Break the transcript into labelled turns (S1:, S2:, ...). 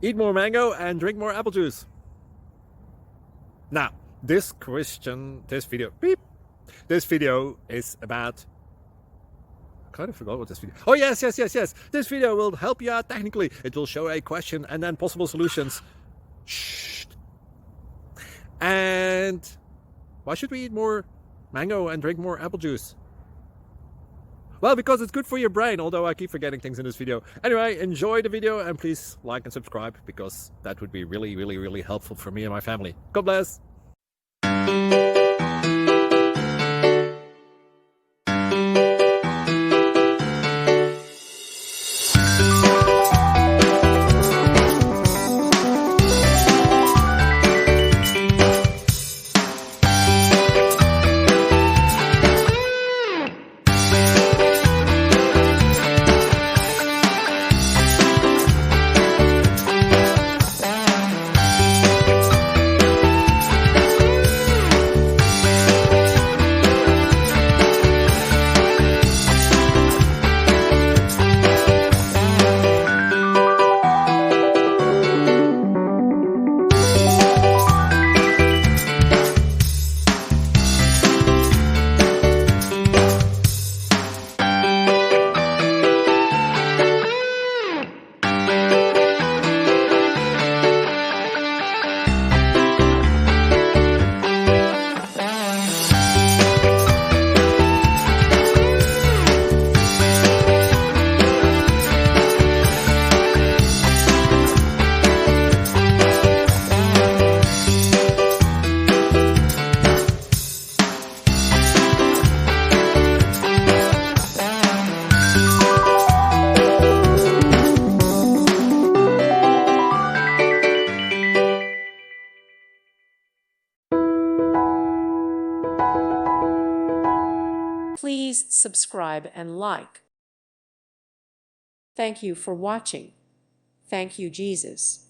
S1: Eat more mango and drink more apple juice. Now, this video is about, I kind of forgot what this video. Oh, yes. This video will help you out technically. It will show a question and then possible solutions. Shh. And why should we eat more mango and drink more apple juice? Well, because it's good for your brain, although I keep forgetting things in this video. Anyway, enjoy the video and please like and subscribe, because that would be really helpful for me and my family. God bless.
S2: Please subscribe and like. Thank you for watching. Thank you, Jesus.